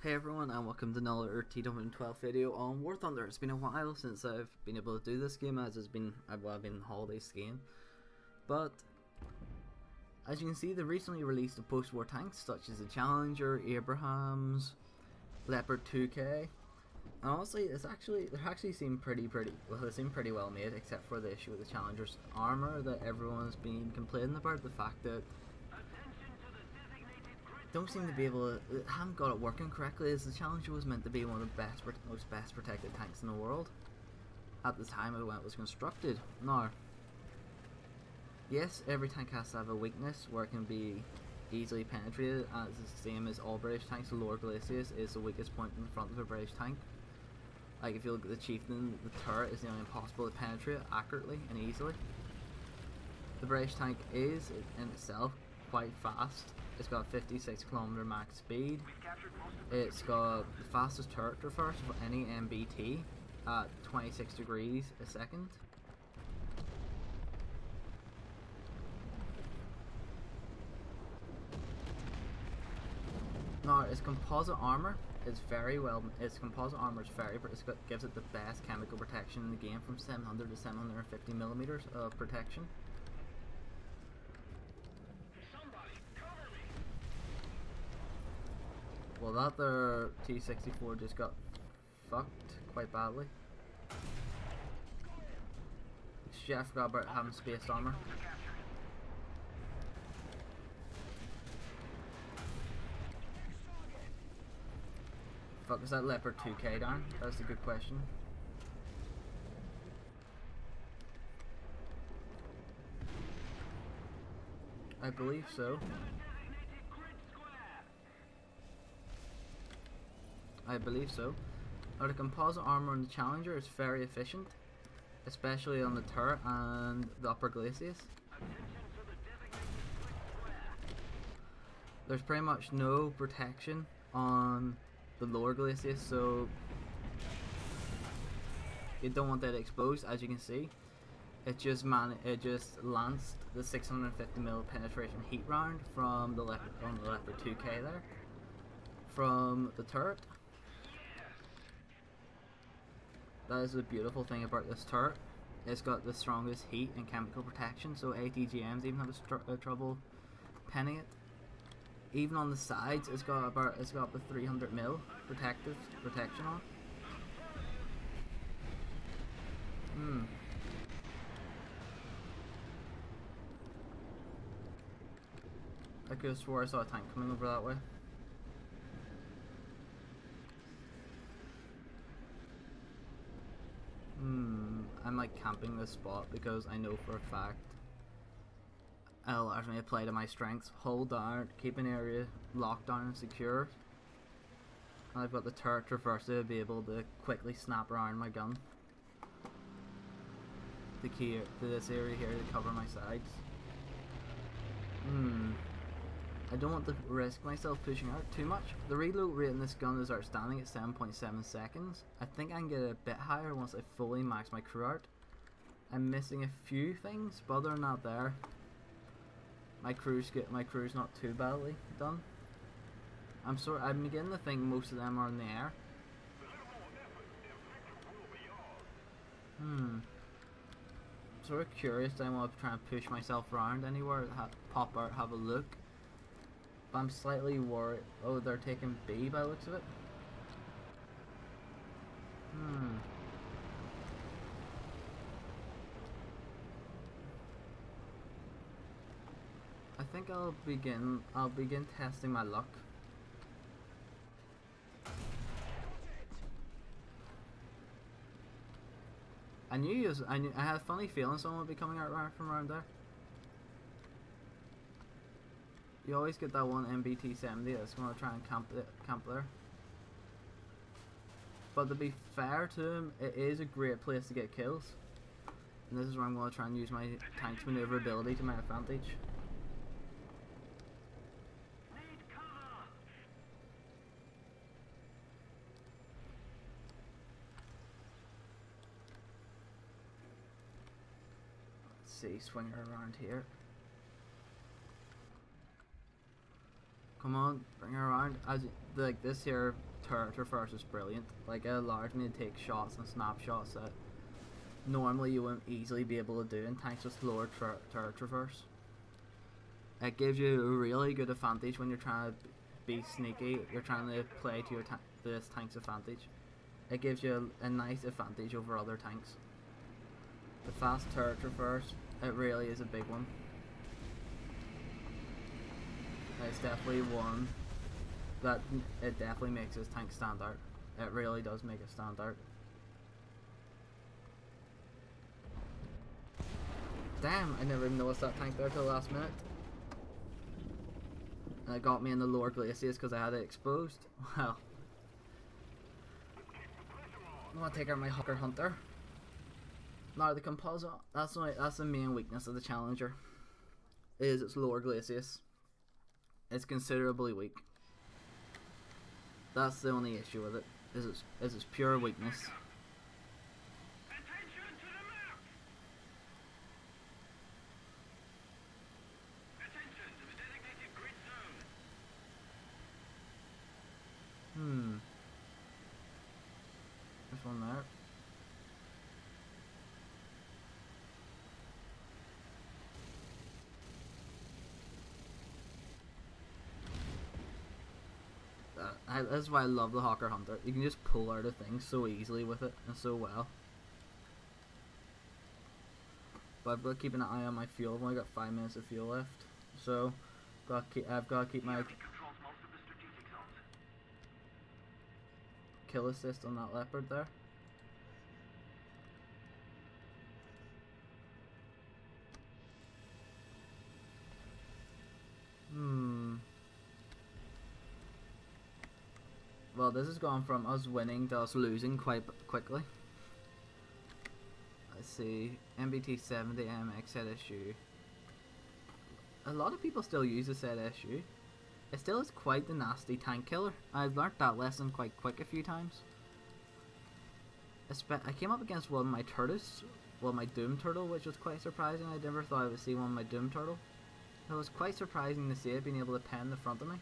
Hey everyone, and welcome to another TW12 video on War Thunder. It's been a while since I've been able to do this game, as I've been holiday skiing. But as you can see, they recently released the post-war tanks such as the Challenger, Abrams, Leopard 2K. And honestly, they actually seem pretty well. They seem pretty well made, except for the issue with the Challenger's armor that everyone's been complaining about. The fact that don't seem to be able to, haven't got it working correctly, as the Challenger was meant to be one of the most protected tanks in the world at the time when it was constructed. Now, yes, every tank has to have a weakness where it can be easily penetrated, and it's the same as all British tanks. The lower glacis is the weakest point in the front of a British tank. Like if you look at the Chieftain, the turret is nearly impossible to penetrate accurately and easily. The British tank is in itself quite fast. It's got 56 km max speed. It's got the fastest turret traverse of any MBT at 26 degrees a second. Now, its composite armor is very well. Its composite armor is gives it the best chemical protection in the game, from 700 to 750 millimeters of protection. Well, that their T-64 just got fucked quite badly. Shit, I forgot about having space armor. Fuck, is that Leopard 2K down? That's a good question. I believe so. Now, the composite armor on the Challenger is very efficient, especially on the turret and the upper glacis. There's pretty much no protection on the lower glacis, so you don't want that exposed. As you can see, it just lanced the 650mm penetration heat round from the Leopard 2K there, from the turret. That is the beautiful thing about this turret. It's got the strongest heat and chemical protection, so ATGMs even have trouble penning it. Even on the sides, it's got the 300mm protection on. I could have swore I saw a tank coming over that way. I'm like camping this spot because I know for a fact it'll let me play to my strengths. Hold down, keep an area locked down and secure. And I've got the turret traverse to be able to quickly snap around my gun. The key to this area here to cover my sides. I don't want to risk myself pushing out too much. The reload rate in this gun is outstanding at 7.7 seconds. I think I can get it a bit higher once I fully max my crew out. I'm missing a few things, but they're not there. My crew's not too badly done. I'm beginning to think most of them are in the air. Sort of curious. I want to try and push myself around anywhere, pop out, have a look. But I'm slightly worried. Oh, they're taking B by the looks of it. I think I'll begin testing my luck. I had a funny feeling someone would be coming out from around there. You always get that one MBT-70 that's going to try and camp there. But to be fair to him, it is a great place to get kills. And this is where I'm going to try and use my tank's maneuverability to my advantage. Let's see, swing her around here. Come on, bring her around. Like this here turret traverse is brilliant. Like it allows me to take shots and snapshots that normally you wouldn't easily be able to do in tanks with lower turret traverse. It gives you a really good advantage when you're trying to be sneaky. You're trying to play to your this tank's advantage. It gives you a nice advantage over other tanks. The fast turret traverse, it really is a big one. It's definitely one that it definitely makes this tank stand out. It really does make it stand out. Damn, I never even noticed that tank there till the last minute. And it got me in the lower glaciers because I had it exposed. Well, I'm gonna take out my Hawker Hunter. Now the composite, that's the main weakness of the Challenger, is its lower glacis. It's considerably weak. That's the only issue with it, is its pure weakness. There's one there. That's why I love the Hawker Hunter. You can just pull out of things so easily with it and so well. But I've got to keep an eye on my fuel. I've only got 5 minutes of fuel left, so I've got to keep my kill assist on that leopard there. Well, this has gone from us winning to us losing quite quickly. Let's see, MBT 70 MX ZSU. A lot of people still use the ZSU. It still is quite the nasty tank killer. I've learnt that lesson quite quick a few times. I came up against one of my turtles, well, my Doom Turtle, which was quite surprising. I never thought I would see one of my Doom Turtle. It was quite surprising to see it being able to pen the front of me.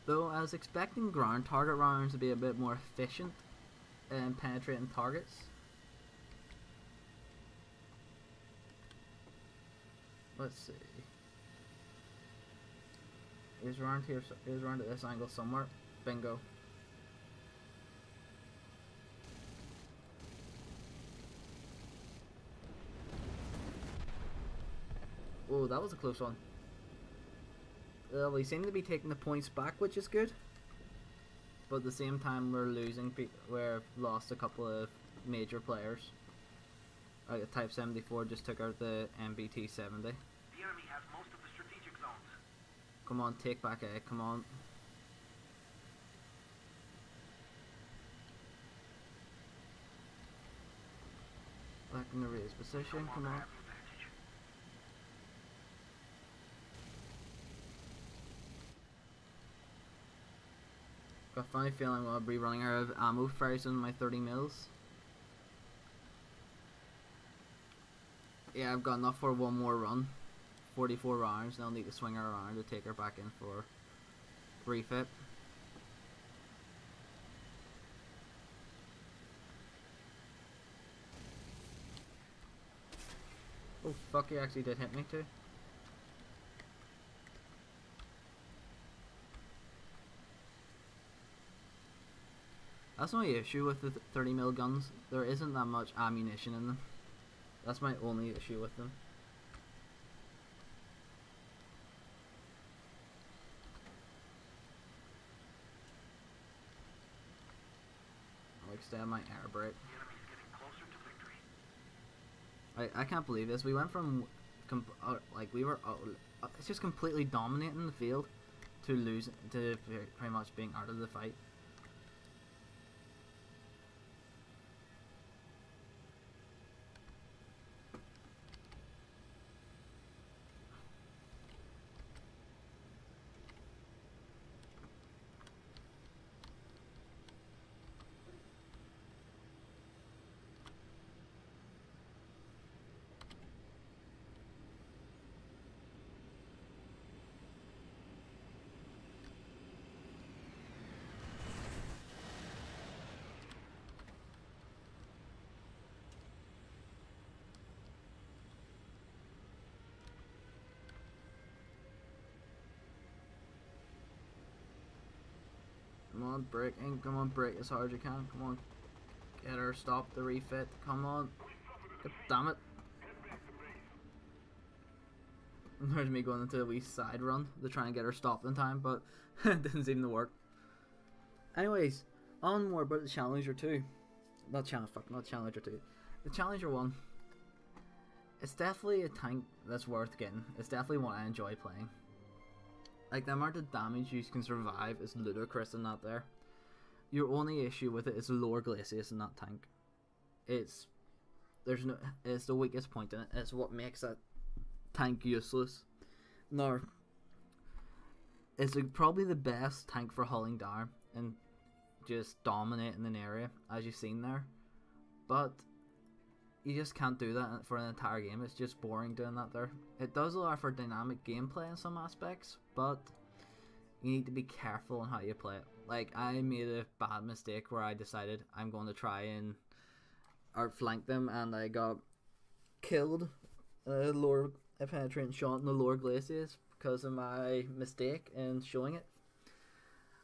Though I was expecting ground target rounds to be a bit more efficient in penetrating targets. Let's see. He's around here. He's around at this angle somewhere. Bingo. Oh, that was a close one. We seem to be taking the points back, which is good. But at the same time, we're losing. We've lost a couple of major players. Like Type 74 just took out the MBT 70. The enemy has most of the strategic zones. Come on, take back A. Come on. Back in the raised position. Come on. Got a funny feeling I'll be running out of ammo very soon. My 30 mils. Yeah, I've got enough for one more run. 44 rounds, and I'll need to swing her around to take her back in for refit. Oh fuck, he actually did hit me too. That's my issue with the 30mm guns. There isn't that much ammunition in them. That's my only issue with them. I'll extend my air brake. I can't believe this. We went from like we were it's just completely dominating the field to lose to pretty much being out of the fight. on, break in, come on, break as hard as you can, come on. Get her, stop the refit, come on. God damn it. There's me going into a wee side run to try and get her stopped in time, but it didn't seem to work. Anyways, on more about the Challenger 2. Not Challenger 2. The Challenger 1. It's definitely a tank that's worth getting. It's definitely one I enjoy playing. Like, the amount of damage you can survive is ludicrous in that there. Your only issue with it is the lower Glacius in that tank. It's the weakest point in it. It's what makes that tank useless. Now, it's probably the best tank for hulling down and just dominating an area, as you've seen there. But you just can't do that for an entire game. It's just boring doing that there. It does allow for dynamic gameplay in some aspects, but you need to be careful on how you play it. Like, I made a bad mistake where I decided I'm going to try and outflank them, and I got killed lower penetrating shot in the lower Glacius because of my mistake in showing it.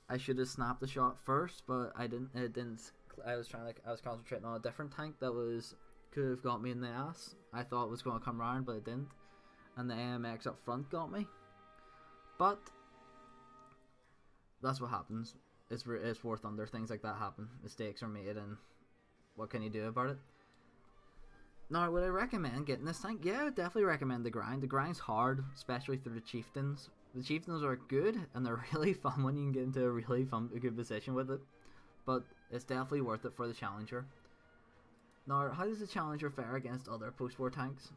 I should have snapped the shot first, but I didn't. It didn't. I was concentrating on a different tank that could have got me in the ass. I thought it was going to come round, but it didn't. And the AMX up front got me. But that's what happens. It's War Thunder. Things like that happen. Mistakes are made, and what can you do about it? Now, would I recommend getting this tank? Yeah, I would definitely recommend the grind. The grind's hard, especially through the chieftains. The chieftains are good, and they're really fun when you can get into a really good position with it. But it's definitely worth it for the Challenger. Now, how does the Challenger fare against other post-war tanks?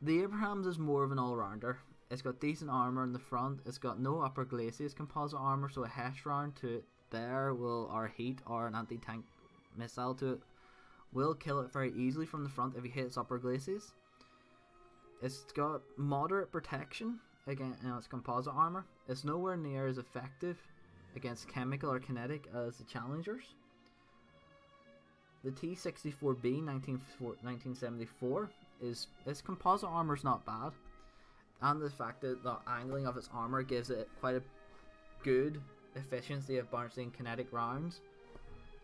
The Abrahams is more of an all-rounder. It's got decent armor in the front. It's got no upper Glacius composite armor, so a Hesh round to it there or heat or an anti-tank missile to it will kill it very easily from the front if you hit its upper Glacius. It's got moderate protection against its composite armor. It's nowhere near as effective against chemical or kinetic as the Challengers. The T-64B 1974 its composite armor is not bad, and the fact that the angling of its armor gives it quite a good efficiency of bouncing kinetic rounds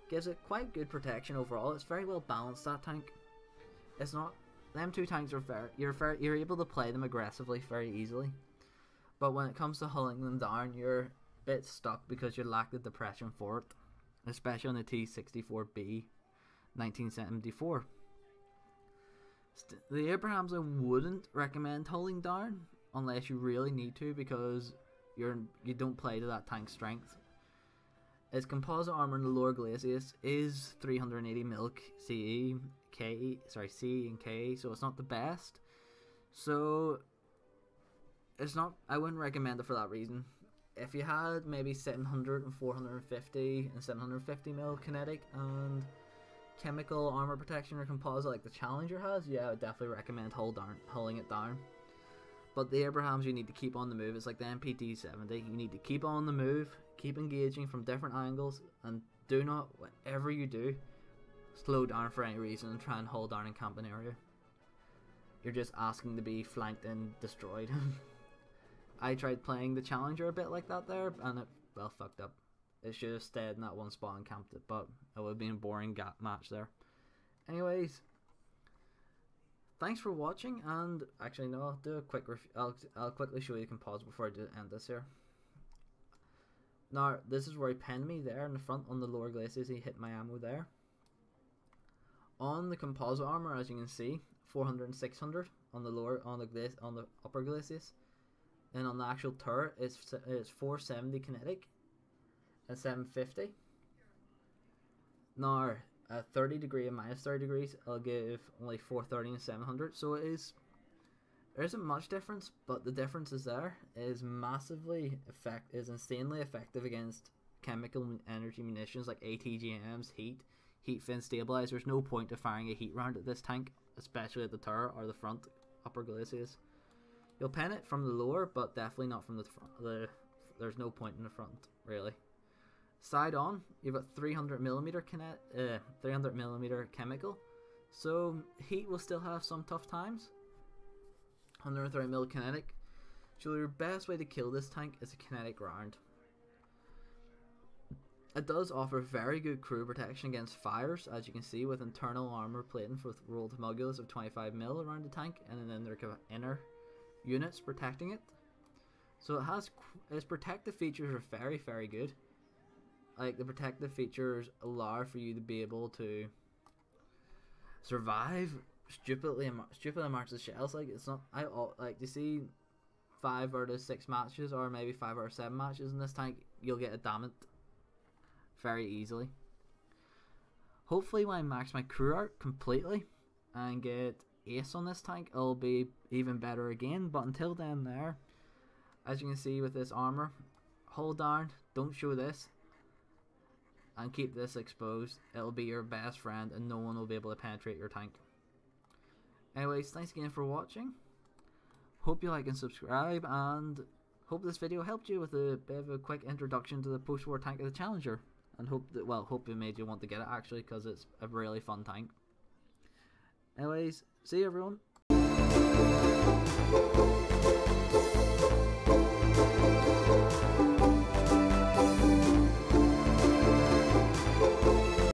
gives it quite good protection overall. It's very well balanced, that tank. It's not, them two tanks are fair. You're able to play them aggressively very easily, but when it comes to hulling them down, you're a bit stuck because you lack the depression for it, especially on the T-64B 1974. The Abrahams I wouldn't recommend hulling down unless you really need to, because you don't play to that tank's strength. Its composite armor in the lower Glacius is 380 mil CE, C and K, so it's not the best. So it's not. I wouldn't recommend it for that reason. If you had maybe 700 and 450 and 750 mil kinetic and chemical armor protection or composite like the Challenger has, yeah, I would definitely recommend hulling it down. But the Abrahams, you need to keep on the move. It's like the MPT-70. You need to keep on the move, keep engaging from different angles, and do not, whatever you do, slow down for any reason and try and hold down and camp an area. You're just asking to be flanked and destroyed. I tried playing the Challenger a bit like that there, and it, well, fucked up. It should have stayed in that one spot and camped it, but it would have been a boring gap match there. Anyways, thanks for watching, and actually no, I'll do a quick I'll quickly show you the composite before I do end this here. Now, this is where he pinned me there in the front on the lower Glacius. He hit my ammo there. On the composite armor, as you can see, 400 and 600 on the upper Glacius, and on the actual turret it's 470 kinetic and 750. Now, at 30 degree and minus 30 degrees, I'll give only 430 and 700. So there isn't much difference, but the difference is there. It is insanely effective against chemical energy munitions like ATGMs, heat fin stabilizers. No point to firing a heat round at this tank, especially at the turret or the front upper Glacius. You'll pen it from the lower, but definitely not from the front. There's no point in the front, really. Side on, you've got 300 millimeter chemical, so heat will still have some tough times. 130 mil kinetic. So your best way to kill this tank is a kinetic round. It does offer very good crew protection against fires, as you can see, with internal armor plating with rolled homunculus of 25mm around the tank, and then there are inner units protecting it. So it has its protective features are very, very good. Like, the protective features allow for you to be able to survive stupidly amounts of shells. Like, it's not, like, you see 5 out of 6 matches, or maybe 5 out of 7 matches in this tank, you'll get a damage very easily. Hopefully when I max my crew out completely and get ace on this tank, it'll be even better again. But until then, there, as you can see with this armor, hold down, don't show this, and keep this exposed. It'll be your best friend and no one will be able to penetrate your tank. Anyways, thanks again for watching. Hope you like and subscribe, and hope this video helped you with a bit of a quick introduction to the post-war tank of the Challenger. And hope it made you want to get it, actually, because it's a really fun tank. Anyways, see you everyone.